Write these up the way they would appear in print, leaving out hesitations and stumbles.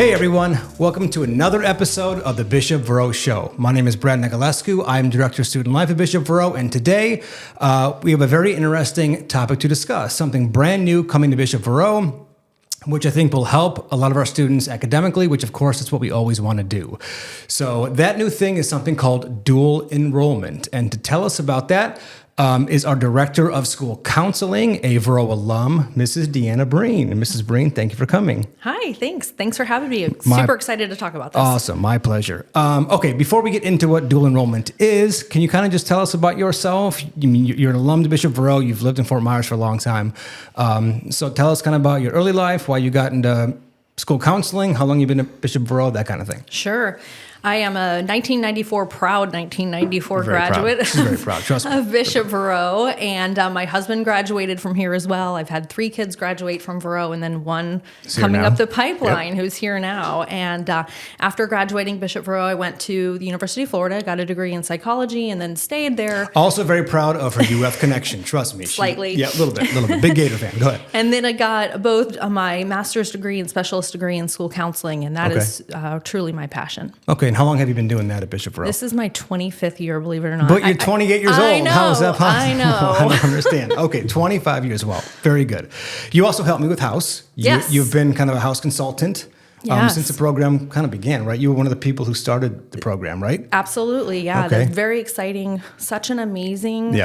Hey everyone, welcome to another episode of the Bishop Verot Show. My name is Brad Nicolescu. I'm Director of Student Life at Bishop Verot, and today we have a very interesting topic to discuss, something brand new coming to Bishop Verot, which I think will help a lot of our students academically, which of course is what we always want to do. So that new thing is something called dual enrollment. And to tell us about that is our Director of School Counseling, a Verot alum, Mrs. Deanna Breen. And Mrs. Breen, thank you for coming. Hi, thanks. Thanks for having me. I'm super excited to talk about this. Awesome, my pleasure. Okay, before we get into what dual enrollment is, can you kind of just tell us about yourself? You mean you're an alum to Bishop Verot, you've lived in Fort Myers for a long time. So tell us kind of about your early life, why you got into school counseling, how long you've been at Bishop Verot, that kind of thing. Sure. I am a 1994 proud 1994 Very graduate proud. She's very proud. Trust me. of Bishop Verot, and my husband graduated from here as well. I've had 3 kids graduate from Verot, and then one coming up the pipeline who's here now. And after graduating Bishop Verot, I went to the University of Florida, got a degree in psychology, and then stayed there. Also very proud of her UF connection. Trust me. Slightly. Yeah, a little bit. Big Gator fan. Go ahead. And then I got both my master's degree and specialist degree in school counseling, and that is truly my passion. Okay, and how long have you been doing that at Bishop Verot? This is my 25th year, believe it or not. But you're 28 years old. I know, How is that possible? I know. I don't understand. Okay, 25 years. Well, very good. You also helped me with house. Yes. You've been kind of a house consultant Yes. since the program kind of began, right? You were one of the people who started the program, right? Absolutely, yeah. Okay. That's very exciting. Such an amazing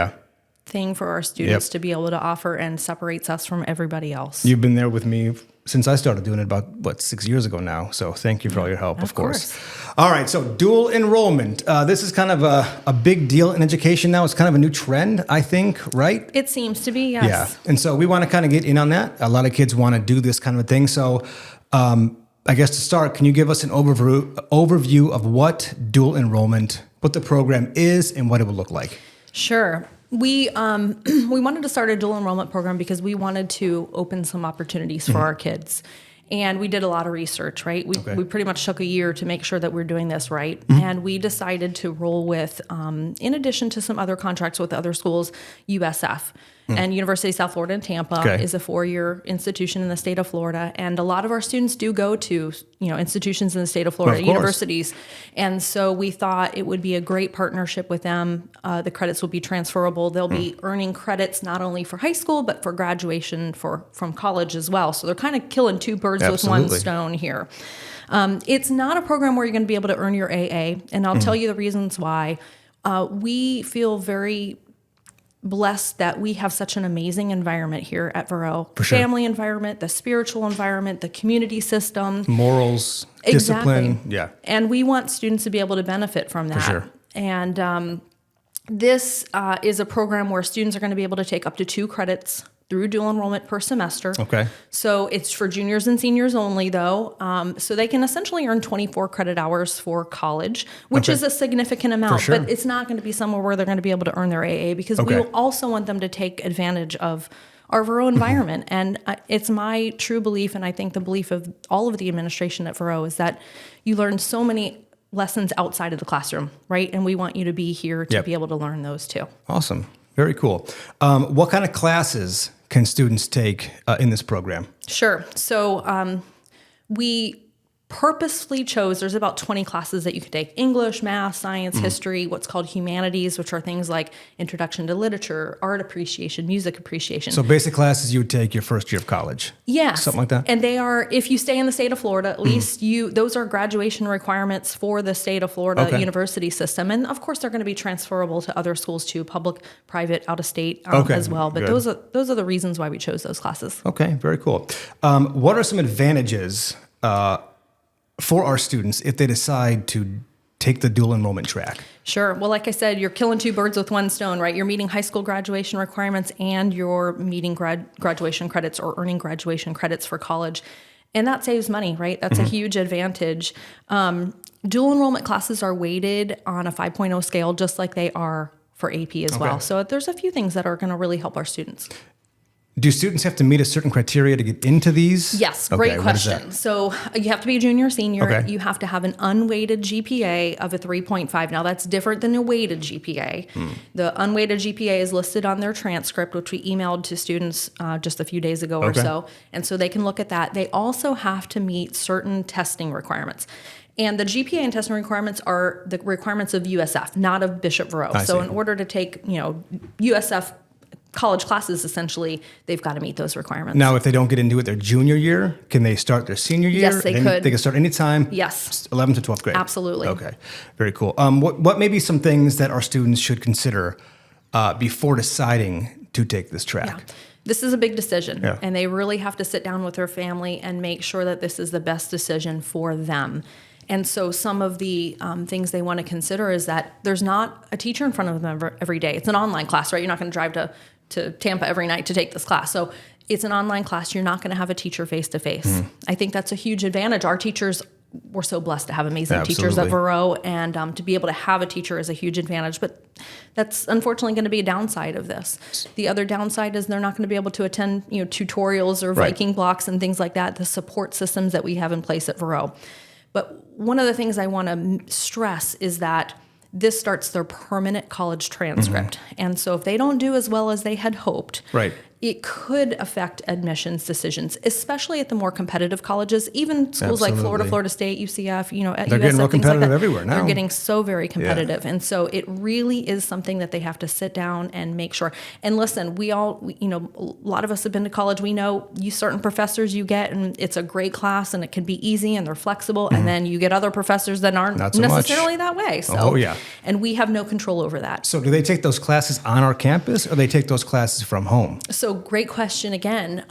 thing for our students to be able to offer, and separates us from everybody else. You've been there with me since I started doing it about, 6 years ago now. So thank you for all your help, of course. All right, so dual enrollment. This is kind of a big deal in education now. It's kind of a new trend, I think, right? It seems to be, yes. Yeah, and so we want to kind of get in on that. A lot of kids want to do this kind of a thing. So I guess to start, can you give us an overview of what dual enrollment, what the program is, and what it will look like? Sure. We wanted to start a dual enrollment program because we wanted to open some opportunities for our kids. And we did a lot of research, right? We pretty much took a year to make sure that we're doing this right. And we decided to roll with, in addition to some other contracts with other schools, USF. And University of South Florida in Tampa is a 4-year institution in the state of Florida. And a lot of our students do go to, institutions in the state of Florida, universities. And so we thought it would be a great partnership with them. The credits will be transferable. They'll be earning credits not only for high school, but for graduation from college as well. So they're kind of killing 2 birds with one stone here. It's not a program where you're going to be able to earn your AA. And I'll tell you the reasons why. We feel very blessed that we have such an amazing environment here at Verot. For sure. Family environment, the spiritual environment, the community system. Morals, discipline. Yeah. And we want students to be able to benefit from that. For sure. And this is a program where students are going to be able to take up to 2 credits through dual enrollment per semester. Okay. So it's for juniors and seniors only, though. So they can essentially earn 24 credit hours for college, which is a significant amount. Sure. But it's not going to be somewhere where they're going to be able to earn their AA, because we will also want them to take advantage of our Verot environment. And it's my true belief, and I think the belief of all of the administration at Verot, is that you learn so many lessons outside of the classroom, right? And we want you to be here to be able to learn those too. Awesome. Very cool. What kind of classes can students take in this program? Sure. So we purposefully chose, there's about 20 classes that you could take: English, math, science, history, what's called humanities, which are things like introduction to literature, art appreciation, music appreciation. So basic classes you would take your first year of college. Yes. Something like that? And they are, if you stay in the state of Florida, at least those are graduation requirements for the state of Florida university system. And of course, they're going to be transferable to other schools too, public, private, out of state as well. But those are the reasons why we chose those classes. Okay, very cool. What are some advantages for our students if they decide to take the dual enrollment track? Sure. Well, like I said, you're killing 2 birds with one stone, right? You're meeting high school graduation requirements, and you're meeting graduation credits or earning graduation credits for college. And that saves money, right? That's a huge advantage. Dual enrollment classes are weighted on a 5.0 scale, just like they are for AP as well. So there's a few things that are going to really help our students. Do students have to meet a certain criteria to get into these? Yes, Okay, great what is that? question. So you have to be a junior or senior. Okay. You have to have an unweighted GPA of a 3.5. Now that's different than a weighted GPA. The unweighted GPA is listed on their transcript, which we emailed to students just a few days ago or Okay. so. And so they can look at that. They also have to meet certain testing requirements. And the GPA and testing requirements are the requirements of USF, not of Bishop Verot. I So see. in order to take, USF college classes, essentially, they've got to meet those requirements. Now, if they don't get into it their junior year, can they start their senior year? Yes, they could. They can start anytime? Yes. 11th to 12th grade? Absolutely. Okay, very cool. What may be some things that our students should consider before deciding to take this track? Yeah. This is a big decision, Yeah. and they really have to sit down with their family and make sure that this is the best decision for them. And so some of the things they want to consider is that there's not a teacher in front of them every day. It's an online class, right? You're not going to drive to Tampa every night to take this class. So it's an online class. You're not going to have a teacher face-to-face. I think that's a huge advantage. Our teachers, we're so blessed to have amazing teachers at Absolutely. Verot, and to be able to have a teacher is a huge advantage. But that's unfortunately going to be a downside of this. The other downside is they're not going to be able to attend, tutorials or Right. Viking blocks and things like that, the support systems that we have in place at Verot. But one of the things I want to stress is that this starts their permanent college transcript. And so if they don't do as well as they had hoped, Right. it could affect admissions decisions, especially at the more competitive colleges, even schools like Florida, Absolutely. Florida State, UCF, at They're USF, getting real things like competitive that. everywhere now. They're getting so very competitive. And so it really is something that they have to sit down and make sure. And listen, a lot of us have been to college. We know certain professors you get, and it's a great class, and it can be easy, and they're flexible. And then you get other professors that aren't Not so much. necessarily that way. So, Oh, yeah. And we have no control over that. So do they take those classes on our campus, or they take those classes from home? So great question again.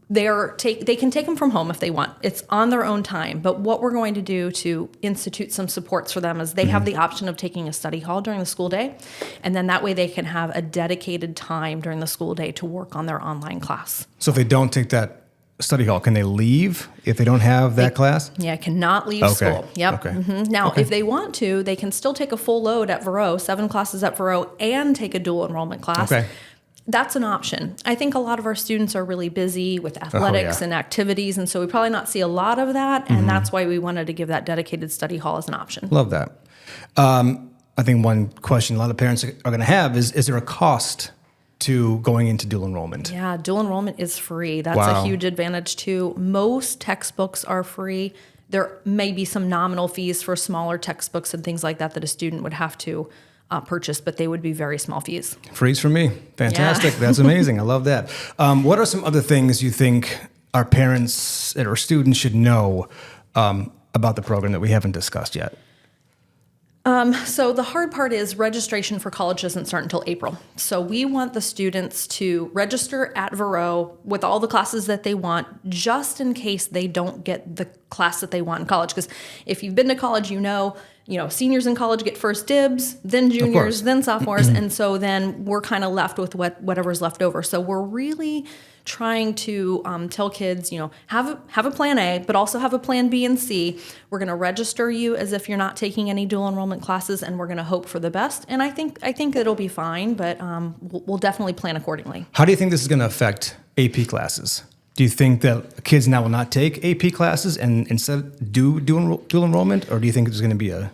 They can take them from home if they want. It's on their own time. But what we're going to do to institute some supports for them is they have the option of taking a study hall during the school day, and then that way they can have a dedicated time during the school day to work on their online class. So if they don't take that study hall, can they leave if they don't have that class? Yeah, cannot leave Okay. school. Yep. Okay. Now, if they want to, they can still take a full load at Verot, 7 classes at Verot, and take a dual enrollment class. Okay. That's an option. I think a lot of our students are really busy with athletics yeah. and activities, and so we probably not see a lot of that, and that's why we wanted to give that dedicated study hall as an option. Love that. I think one question a lot of parents are going to have is there a cost to going into dual enrollment? Yeah, dual enrollment is free. That's Wow. a huge advantage too. Most textbooks are free. There may be some nominal fees for smaller textbooks and things like that that a student would have to purchase, but they would be very small fees. Freeze for me. Fantastic. That's amazing. I love that. What are some other things you think our parents or students should know about the program that we haven't discussed yet? So the hard part is registration for college doesn't start until April. So we want the students to register at Verot with all the classes that they want, just in case they don't get the class that they want in college. Because if you've been to college, seniors in college get first dibs, then juniors, then sophomores, and so then we're kind of left with whatever's left over. So we're really trying to tell kids, have a plan A, but also have a plan B and C. We're going to register you as if you're not taking any dual enrollment classes, and we're going to hope for the best. And I think it'll be fine, but we'll definitely plan accordingly. How do you think this is going to affect AP classes? Do you think that kids now will not take AP classes and instead do dual enrollment, or do you think there's going to be a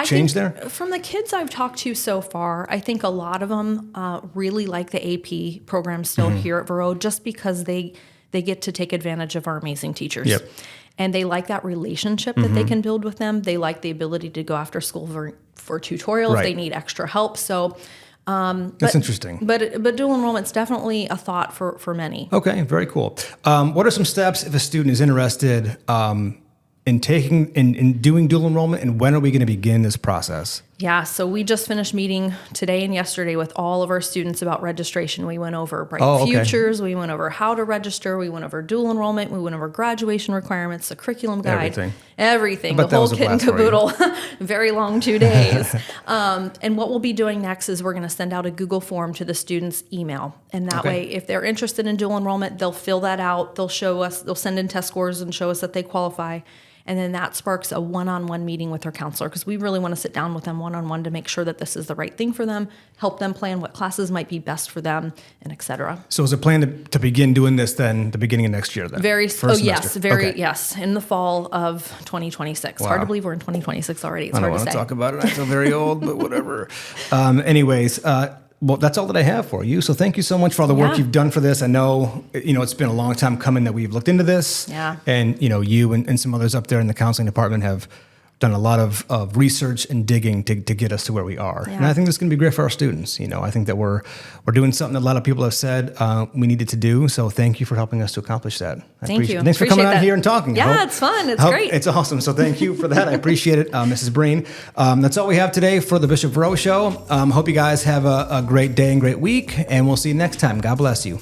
change there? From the kids I've talked to so far, I think a lot of them really like the AP program still here at Verot, just because they get to take advantage of our amazing teachers. Yep. And they like that relationship that they can build with them. They like the ability to go after school for tutorial if Right. they need extra help. So That's interesting. But dual enrollment's definitely a thought for many. Okay, very cool. What are some steps if a student is interested in doing dual enrollment, and when are we going to begin this process? Yeah, so we just finished meeting today and yesterday with all of our students about registration. We went over Bright Futures, we went over how to register, we went over dual enrollment, we went over graduation requirements, the curriculum guide, everything, the whole kit and caboodle. Very long 2 days. And what we'll be doing next is we're going to send out a Google form to the students' email. And that way, if they're interested in dual enrollment, they'll fill that out, they'll send in test scores and show us that they qualify. And then that sparks a one-on-one meeting with their counselor, because we really want to sit down with them one-on-one to make sure that this is the right thing for them, help them plan what classes might be best for them, and et cetera. So is it planned to begin doing this then the beginning of next year then? Yes, in the fall of 2026. Wow. Hard to believe we're in 2026 already. It's I don't hard want to to say. talk about it. I feel very old, but whatever. Well, that's all that I have for you. So thank you so much for all the work Yeah. you've done for this. I know, it's been a long time coming that we've looked into this. Yeah. And, you and some others up there in the counseling department have done a lot of research and digging to get us to where we are. Yeah. And I think this is going to be great for our students. I think that we're doing something that a lot of people have said we needed to do. So thank you for helping us to accomplish that. Thank you. Thanks for coming Appreciate out that. here and talking. Yeah, it's fun. It's great. It's awesome. So thank you for that. I appreciate it, Mrs. Breen. That's all we have today for the Bishop Verot Show. Hope you guys have a great day and great week, and we'll see you next time. God bless you.